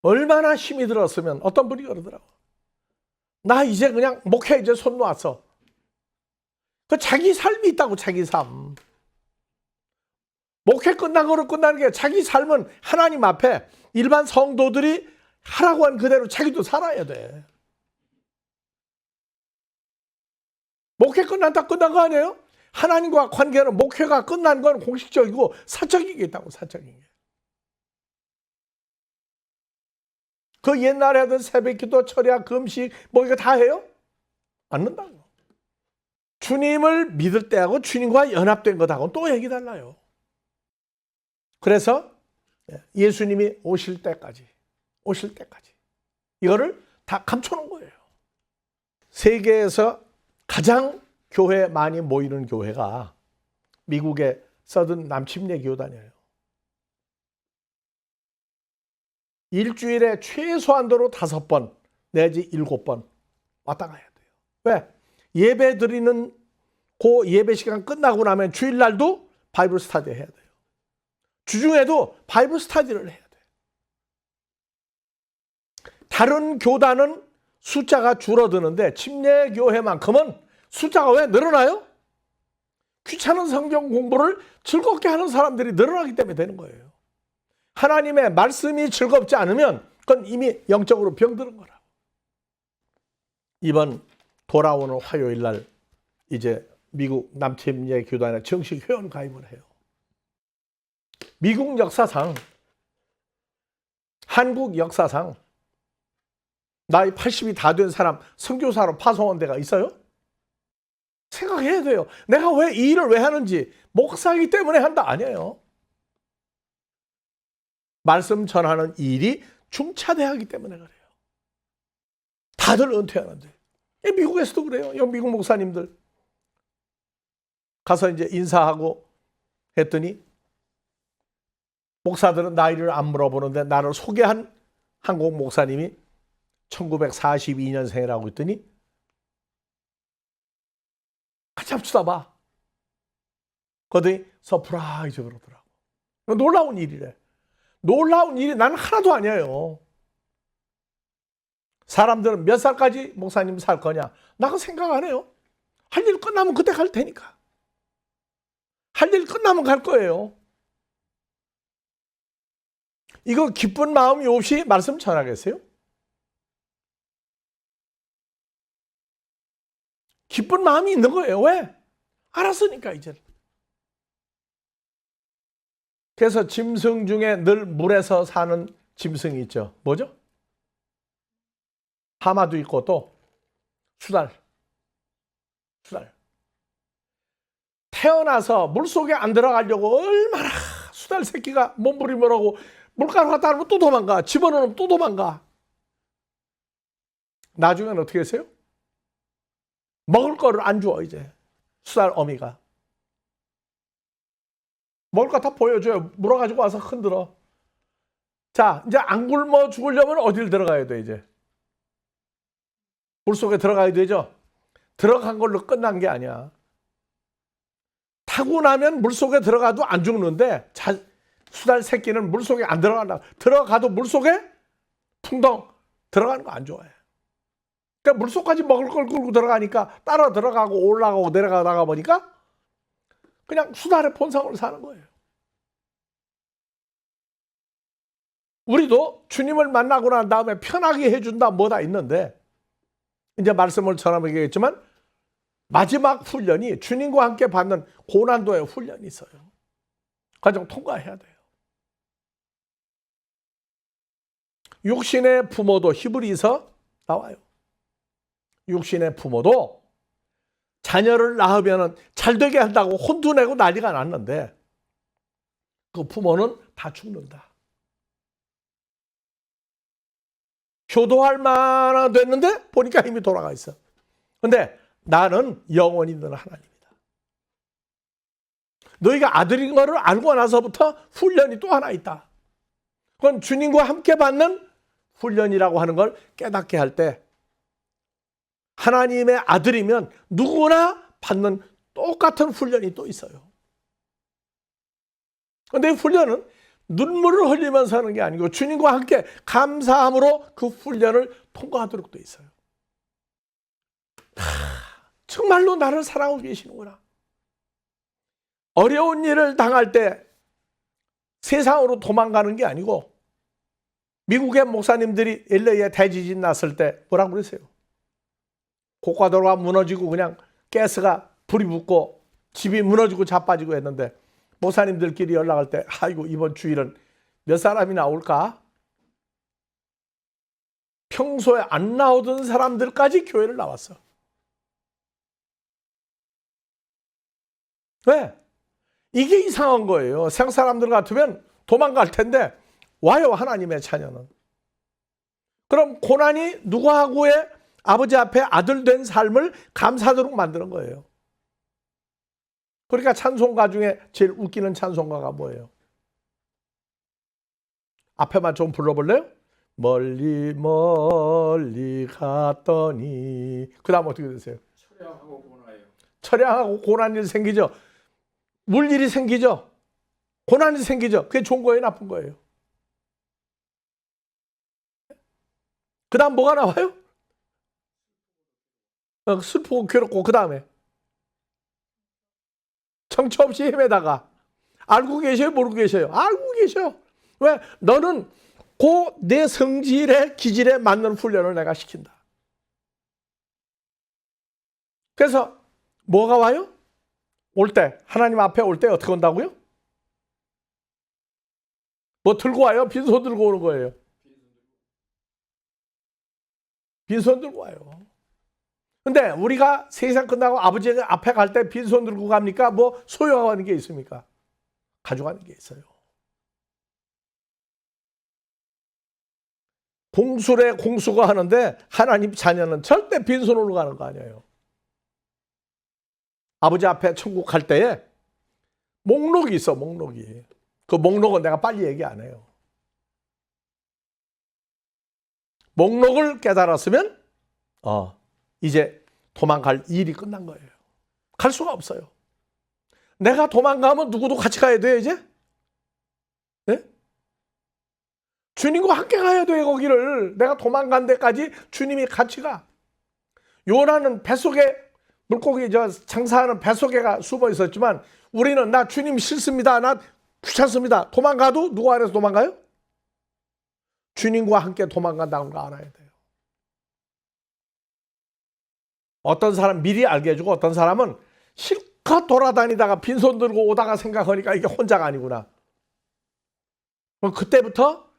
얼마나 힘이 들었으면 어떤 분이 그러더라고. 나 이제 그냥 목회 이제 손 놨어. 그 자기 삶이 있다고. 자기 삶. 목회 끝난 거로 끝나는 게 자기 삶은 하나님 앞에 일반 성도들이 하라고 한 그대로 자기도 살아야 돼. 목회 끝났다 끝난 거 아니에요? 하나님과 관계는 목회가 끝난 건 공식적이고 사적인 게 있다고. 사적인 게. 그 옛날에 하던 새벽기도, 철야, 금식 뭐 이거 다 해요? 안 는다고. 주님을 믿을 때하고 주님과 연합된 것하고는 또 얘기 달라요. 그래서 예수님이 오실 때까지 이거를 다 감춰놓은 거예요. 세계에서 가장 교회 많이 모이는 교회가 미국의 서든 남침례 교단이에요. 일주일에 최소한도로 5번 내지 7번 왔다 가야 돼요. 왜? 예배 드리는 그 예배 시간 끝나고 나면 주일날도 바이블 스터디 해야 돼요. 주중에도 바이블 스터디를 해야 돼요. 다른 교단은 숫자가 줄어드는데 침례교회만큼은 숫자가 왜 늘어나요? 귀찮은 성경 공부를 즐겁게 하는 사람들이 늘어나기 때문에 되는 거예요. 하나님의 말씀이 즐겁지 않으면 그건 이미 영적으로 병드는 거라고. 이번 돌아오는 화요일 날 이제 미국 남침례 교단에 정식 회원 가입을 해요. 미국 역사상, 한국 역사상 나이 80이 다 된 사람 선교사로 파송한 데가 있어요? 생각해야 돼요. 내가 왜 이 일을 왜 하는지. 목사이기 때문에 한다 아니에요. 말씀 전하는 일이 중차대하기 때문에 그래요. 다들 은퇴하는데. 미국에서도 그래요. 여기 미국 목사님들 가서 이제 인사하고 했더니 목사들은 나이를 안 물어보는데 나를 소개한 한국 목사님이 1942년생이라고 했더니 같이 한번 쳐다봐. 그러더니 서프라이즈 그러더라고. 놀라운 일이래. 놀라운 일이 나는 하나도 아니에요. 사람들은 몇 살까지 목사님 살 거냐? 나 그거 생각 안 해요. 할 일 끝나면 그때 갈 테니까. 할 일 끝나면 갈 거예요. 이거 기쁜 마음이 없이 말씀 전하겠어요? 기쁜 마음이 있는 거예요. 왜? 알았으니까 이제. 그래서 짐승 중에 늘 물에서 사는 짐승이 있죠. 뭐죠? 하마도 있고 또 수달. 태어나서 물속에 안 들어가려고 얼마나 수달 새끼가 몸부림을 물가로 갔다 하면 또 도망가. 집어넣으면 또 도망가. 나중에는 어떻게 했어요? 먹을 거를 안 줘 이제. 수달 어미가. 먹을 거 다 보여줘요. 물어가지고 와서 흔들어. 자, 이제 안 굶어 죽으려면 어딜 들어가야 돼 이제? 물속에 들어가야 되죠? 들어간 걸로 끝난 게 아니야. 타고 나면 물속에 들어가도 안 죽는데 수달 새끼는 물속에 안 들어간다. 들어가도 물속에 풍덩 들어가는 거 안 좋아해. 그러니까 물속까지 먹을 걸 끌고 들어가니까 따라 들어가고 올라가고 내려가다가 보니까 그냥 수달의 본성으로 사는 거예요. 우리도 주님을 만나고 난 다음에 편하게 해준다 뭐다 있는데, 이제 말씀을 전하겠지만 마지막 훈련이 주님과 함께 받는 고난도의 훈련이 있어요. 과정 통과해야 돼요. 육신의 부모도, 히브리서 나와요. 육신의 부모도 자녀를 낳으면 잘되게 한다고 혼두내고 난리가 났는데 그 부모는 다 죽는다. 효도할 만한 됐는데 보니까 이미 돌아가 있어. 근데 나는 영원히 있는 하나님이다. 너희가 아들인 것을 알고 나서부터 훈련이 또 하나 있다. 그건 주님과 함께 받는 훈련이라고 하는 걸 깨닫게 할 때 하나님의 아들이면 누구나 받는 똑같은 훈련이 또 있어요. 그런데 이 훈련은 눈물을 흘리면서 하는 게 아니고 주님과 함께 감사함으로 그 훈련을 통과하도록 돼 있어요. 정말로 나를 사랑하고 계시는구나. 어려운 일을 당할 때 세상으로 도망가는 게 아니고, 미국의 목사님들이 LA에 대지진 났을 때 뭐라고 그랬어요? 고가도로가 무너지고 그냥 가스가 불이 붙고 집이 무너지고 자빠지고 했는데 목사님들끼리 연락할 때 아이고 이번 주일은 몇 사람이나 올까? 평소에 안 나오던 사람들까지 교회를 나왔어. 왜? 이게 이상한 거예요. 세상 사람들 같으면 도망갈 텐데 와요, 하나님의 자녀는. 그럼 고난이 누구하고의 아버지 앞에 아들 된 삶을 감사하도록 만드는 거예요. 그러니까 찬송가 중에 제일 웃기는 찬송가가 뭐예요? 앞에만 좀 불러볼래요? 멀리 멀리 갔더니, 그 다음 어떻게 되세요?
철량하고 고나요.
철량하고 고난이 생기죠. 물일이 생기죠. 고난이 생기죠. 그게 좋은 거예요, 나쁜 거예요? 그 다음 뭐가 나와요? 슬프고 괴롭고, 그 다음에 정처 없이 헤매다가. 알고 계셔요? 모르고 계셔요? 알고 계셔요. 왜? 너는 그 내 성질의 기질에 맞는 훈련을 내가 시킨다. 그래서 뭐가 와요? 올 때, 하나님 앞에 올 때 어떻게 온다고요? 뭐 들고 와요? 빈손 들고 오는 거예요. 빈손 들고 와요. 근데 우리가 세상 끝나고 아버지 앞에 갈 때 빈손 들고 갑니까? 뭐 소유하는 게 있습니까? 가져가는 게 있어요. 공수래 공수가 하는데 하나님 자녀는 절대 빈손으로 가는 거 아니에요. 아버지 앞에 천국 갈 때에 목록이 있어, 목록이. 그 목록은 내가 빨리 얘기 안 해요. 목록을 깨달았으면 이제 도망갈 일이 끝난 거예요. 갈 수가 없어요. 내가 도망가면 누구도 같이 가야 돼요, 이제? 네? 주님과 함께 가야 돼요, 거기를. 내가 도망간 데까지 주님이 같이 가. 요나는 뱃속에, 물고기 장사하는 뱃속에가 숨어 있었지만 우리는 나 주님 싫습니다, 나 귀찮습니다, 도망가도 누구 안에서 도망가요? 주님과 함께 도망간다는 거 알아야 돼요. 어떤 사람 미리 알게 해주고 어떤 사람은 실컷 돌아다니다가 빈손 들고 오다가 생각하니까 이게 혼자가 아니구나. 그때부터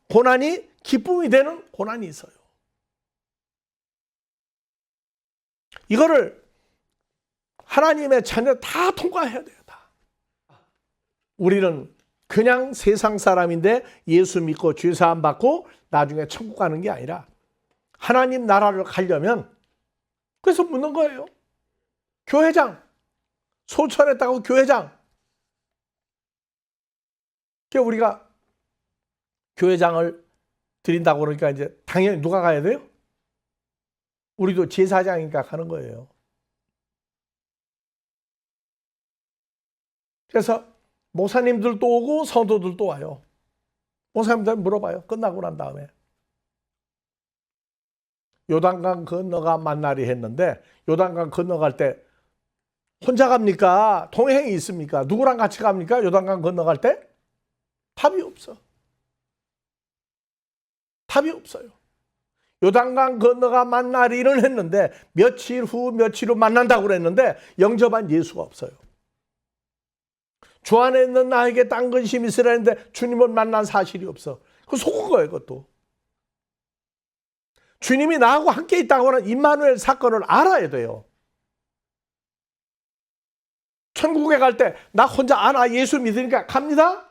고난이 기쁨이 되는 고난이 있어요. 이거를 하나님의 자녀 다 통과해야 돼요. 다. 우리는 그냥 세상 사람인데 예수 믿고 죄 사함 받고 나중에 천국 가는 게 아니라 하나님 나라를 가려면, 그래서 묻는 거예요. 교회장, 소천했다고 교회장. 그러니까 우리가 교회장을 드린다고 그러니까 이제 당연히 누가 가야 돼요? 우리도 제사장이니까 가는 거예요. 그래서 목사님들도 오고 성도들도 와요. 목사님들 물어봐요. 끝나고 난 다음에. 요단강 건너가 만나리 했는데 요단강 건너갈 때 혼자 갑니까? 동행이 있습니까? 누구랑 같이 갑니까? 요단강 건너갈 때? 답이 없어. 답이 없어요. 요단강 건너가 만나리는 했는데 며칠 후 만난다고 그랬는데 영접한 예수가 없어요. 주 안에 있는 나에게 딴 근심이 있으라 했는데 주님을 만난 사실이 없어. 그 속은 거예요, 그것도. 주님이 나하고 함께 있다고 하는 임마누엘 사건을 알아야 돼요. 천국에 갈 때 나 혼자 예수 믿으니까 갑니다.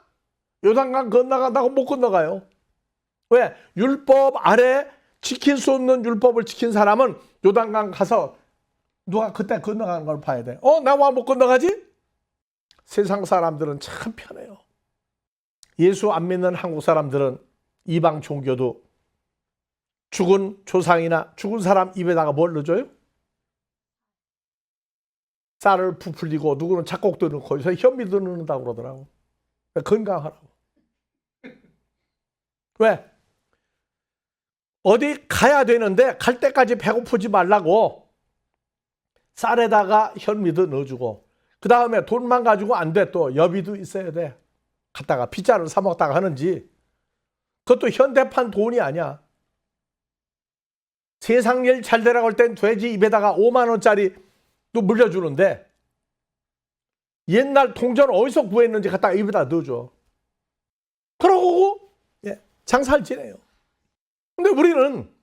요단강 건너간다고 못 건너가요. 왜? 율법 아래 지킬 수 없는 율법을 지킨 사람은 요단강 가서 누가 그때 건너가는 걸 봐야 돼. 나 와 못 건너가지? 세상 사람들은 참 편해요. 예수 안 믿는 한국 사람들은 이방 종교도 죽은 조상이나 죽은 사람 입에다가 뭘 넣어줘요? 쌀을 부풀리고 누구는 잡곡도 넣고 거기서 현미도 넣는다고 그러더라고. 건강하라고. 왜? 어디 가야 되는데 갈 때까지 배고프지 말라고 쌀에다가 현미도 넣어주고 그 다음에 돈만 가지고 안 돼. 또 여비도 있어야 돼. 갔다가 피자를 사 먹다가 하는지. 그것도 현대판 돈이 아니야. 세상 일 잘 되라고 할 땐 돼지 입에다가 5만 원짜리 또 물려주는데 옛날 동전 어디서 구했는지 갖다가 입에다 넣어줘. 그러고 장사를 지내요. 근데 우리는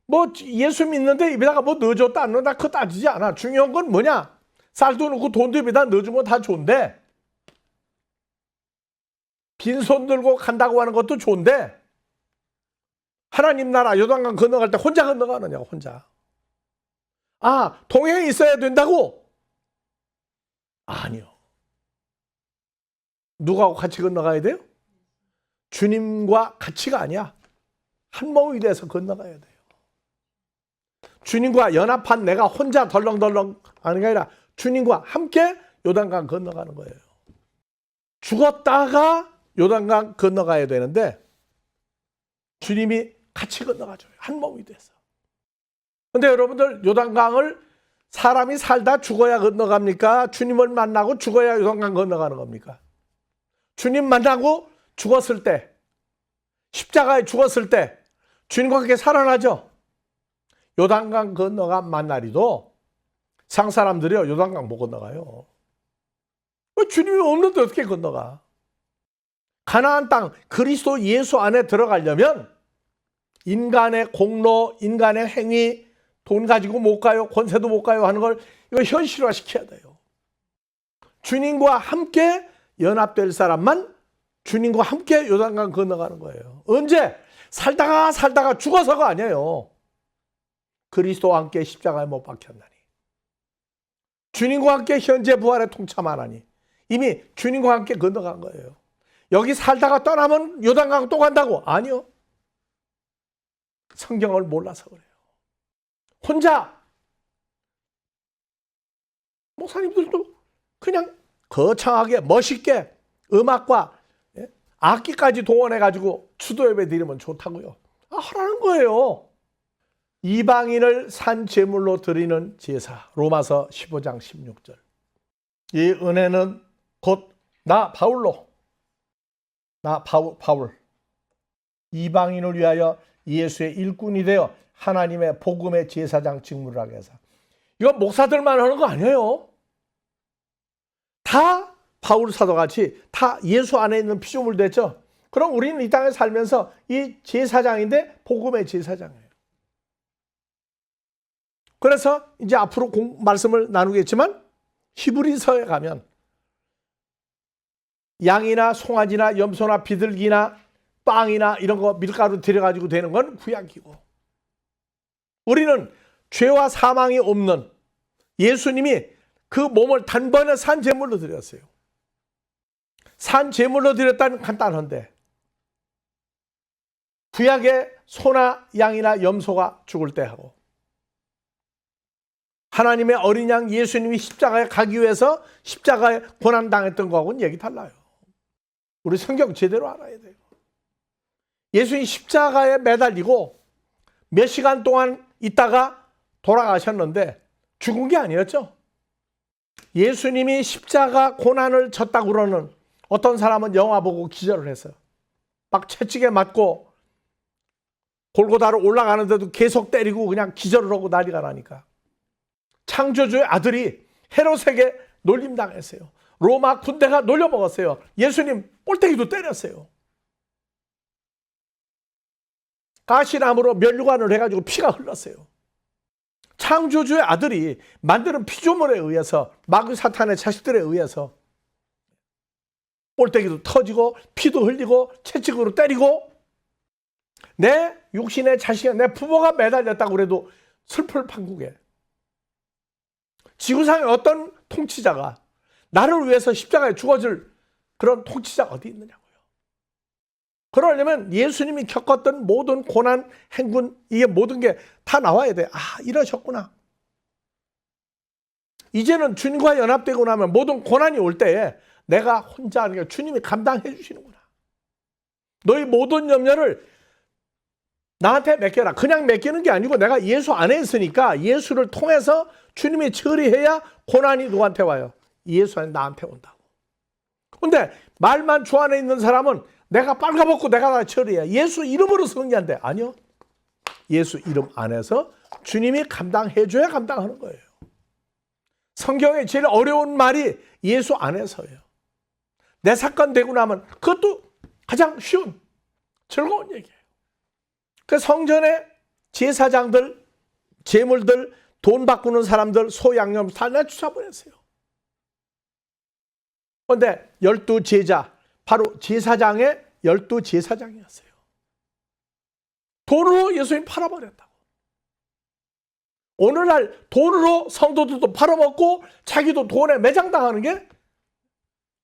뭐 예수 믿는데 입에다가 뭐 넣어줬다 안 넣었다 그거 따지지 않아. 중요한 건 뭐냐? 쌀도 넣고 돈도 입에다 넣어주면 다 좋은데 빈손 들고 간다고 하는 것도 좋은데 하나님 나라 요단강 건너갈 때 혼자 건너가느냐고. 혼자. 동행이 있어야 된다고? 아니요. 누구하고 같이 건너가야 돼요? 주님과 같이가 아니야. 한 몸이 돼서 건너가야 돼요. 주님과 연합한 내가 혼자 덜렁덜렁 하는 게 아니라 주님과 함께 요단강 건너가는 거예요. 죽었다가 요단강 건너가야 되는데 주님이 같이 건너가줘요. 한 몸이 돼서. 근데 여러분들 요단강을 사람이 살다 죽어야 건너갑니까? 주님을 만나고 죽어야 요단강 건너가는 겁니까? 주님 만나고 죽었을 때, 십자가에 죽었을 때 주님과 함께 살아나죠. 요단강 건너간 만나리도 상사람들이요 요단강 못 건너가요. 주님이 없는데 어떻게 건너가? 가나안 땅 그리스도 예수 안에 들어가려면 인간의 공로, 인간의 행위, 돈 가지고 못 가요, 권세도 못 가요 하는 걸 이거 현실화 시켜야 돼요. 주님과 함께 연합될 사람만 주님과 함께 요단강 건너가는 거예요. 언제? 살다가 죽어서가 아니에요. 그리스도와 함께 십자가에 못 박혔나니. 주님과 함께 현재 부활에 동참하나니. 이미 주님과 함께 건너간 거예요. 여기 살다가 떠나면 요단강 또 간다고? 아니요. 성경을 몰라서 그래요. 혼자. 목사님들도 그냥 거창하게 멋있게 음악과 악기까지 동원해가지고 추도 예배 드리면 좋다고요. 하라는 거예요. 이방인을 산 제물로 드리는 제사. 로마서 15장 16절. 이 은혜는 곧 나 바울 이방인을 위하여 예수의 일꾼이 되어 하나님의 복음의 제사장 직무를 하게 해서. 이건 목사들만 하는 거 아니에요. 다 바울 사도같이 다 예수 안에 있는 피조물 됐죠. 그럼 우리는 이 땅에 살면서 이 제사장인데 복음의 제사장이에요. 그래서 이제 앞으로 말씀을 나누겠지만 히브리서에 가면 양이나 송아지나 염소나 비둘기나 빵이나 이런 거 밀가루 들여가지고 되는 건 구약이고 우리는 죄와 사망이 없는 예수님이 그 몸을 단번에 산 제물로 드렸어요. 산 제물로 드렸다는 간단한데 구약에 소나 양이나 염소가 죽을 때 하고 하나님의 어린 양 예수님이 십자가에 가기 위해서 십자가에 고난당했던 거하고는 얘기 달라요. 우리 성경 제대로 알아야 돼요. 예수님 십자가에 매달리고 몇 시간 동안 있다가 돌아가셨는데 죽은 게 아니었죠. 예수님이 십자가 고난을 졌다고 그러는 어떤 사람은 영화 보고 기절을 했어요. 막 채찍에 맞고 골고다로 올라가는데도 계속 때리고 그냥 기절을 하고 난리가 나니까. 창조주의 아들이 헤롯에게 놀림당했어요. 로마 군대가 놀려먹었어요. 예수님 꼴때기도 때렸어요. 가시나무로 면류관을 해가지고 피가 흘렀어요. 창조주의 아들이 만드는 피조물에 의해서, 마귀 사탄의 자식들에 의해서 꼴때기도 터지고 피도 흘리고 채찍으로 때리고, 내 육신의 자식이, 내 부모가 매달렸다고 그래도 슬플 판국에 지구상에 어떤 통치자가 나를 위해서 십자가에 죽어줄 그런 통치자가 어디 있느냐고요. 그러려면 예수님이 겪었던 모든 고난, 행군, 이게 모든 게 다 나와야 돼. 아, 이러셨구나. 이제는 주님과 연합되고 나면 모든 고난이 올 때에 내가 혼자 하는 게 주님이 감당해 주시는구나. 너희 모든 염려를 나한테 맡겨라. 그냥 맡기는 게 아니고 내가 예수 안에 있으니까 예수를 통해서 주님이 처리해야 고난이 누구한테 와요? 예수 안에 나한테 온다고. 근데 말만 주 안에 있는 사람은 내가 빨가벗고 내가 다 처리해. 예수 이름으로 승리한대. 아니요. 예수 이름 안에서 주님이 감당해 줘야 감당하는 거예요. 성경에 제일 어려운 말이 예수 안에서예요. 내 사건 되고 나면 그것도 가장 쉬운 즐거운 얘기예요. 그 성전에 제사장들, 제물들, 돈 바꾸는 사람들, 소양념 다 내쫓아버렸어요. 그런데 12제자, 바로 제사장의 12제사장이었어요. 돈으로 예수님 팔아버렸다고. 오늘날 돈으로 성도들도 팔아먹고 자기도 돈에 매장당하는 게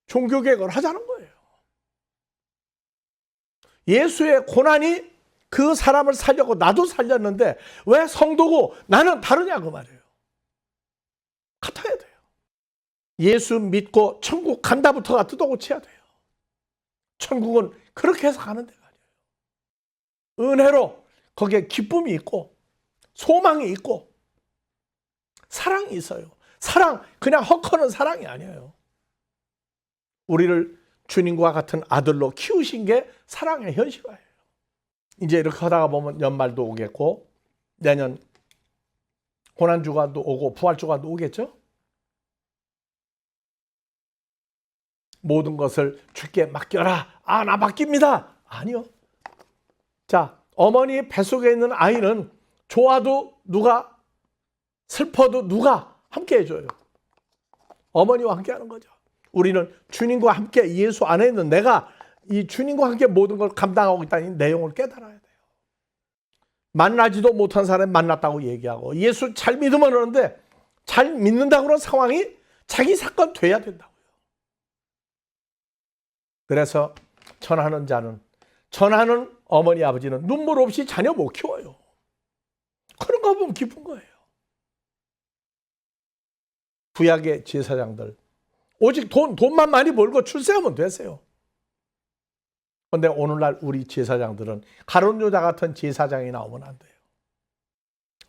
종교개혁을 하자는 거예요. 예수의 고난이 그 사람을 살려고 나도 살렸는데 왜 성도고 나는 다르냐 그 말이에요. 같아야 돼요. 예수 믿고 천국 간다부터가 뜯어고쳐야 돼요. 천국은 그렇게 해서 가는 데가 아니에요. 은혜로 거기에 기쁨이 있고 소망이 있고 사랑이 있어요. 사랑 그냥 헛커는 사랑이 아니에요. 우리를 주님과 같은 아들로 키우신 게 사랑의 현실화예요. 이제 이렇게 하다가 보면 연말도 오겠고 내년 고난주간도 오고 부활주간도 오겠죠. 모든 것을 주께 맡겨라. 아, 나 맡깁니다. 아니요. 자, 어머니 뱃속에 있는 아이는 좋아도 누가, 슬퍼도 누가 함께 해줘요. 어머니와 함께 하는 거죠. 우리는 주님과 함께 예수 안에 있는 내가 이 주님과 함께 모든 걸 감당하고 있다는 내용을 깨달아야 돼요. 만나지도 못한 사람이 만났다고 얘기하고 예수 잘 믿으면 그러는데 잘 믿는다고 그런 상황이 자기 사건 돼야 된다고요. 그래서 전하는 어머니 아버지는 눈물 없이 자녀 못 키워요. 그런 거 보면 기쁜 거예요. 구약의 제사장들 오직 돈만 많이 벌고 출세하면 되세요. 그런데 오늘날 우리 제사장들은 가룟 유다 같은 제사장이 나오면 안 돼요.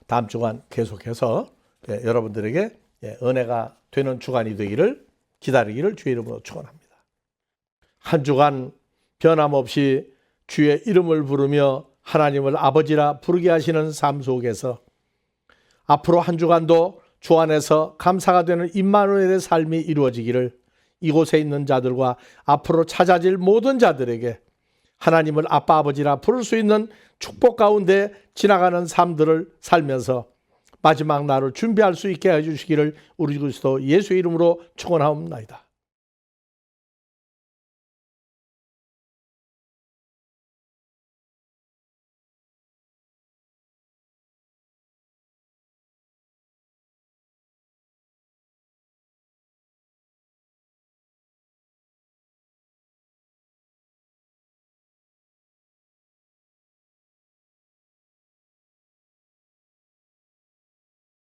다음 주간 계속해서 여러분들에게 은혜가 되는 주간이 되기를 기다리기를 주의 이름으로 축원합니다. 한 주간 변함없이 주의 이름을 부르며 하나님을 아버지라 부르게 하시는 삶 속에서 앞으로 한 주간도 주 안에서 감사가 되는 임마누엘의 삶이 이루어지기를 이곳에 있는 자들과 앞으로 찾아질 모든 자들에게 하나님을 아빠 아버지라 부를 수 있는 축복 가운데 지나가는 삶들을 살면서 마지막 날을 준비할 수 있게 해주시기를 우리 그리스도 예수의 이름으로 축원하옵나이다.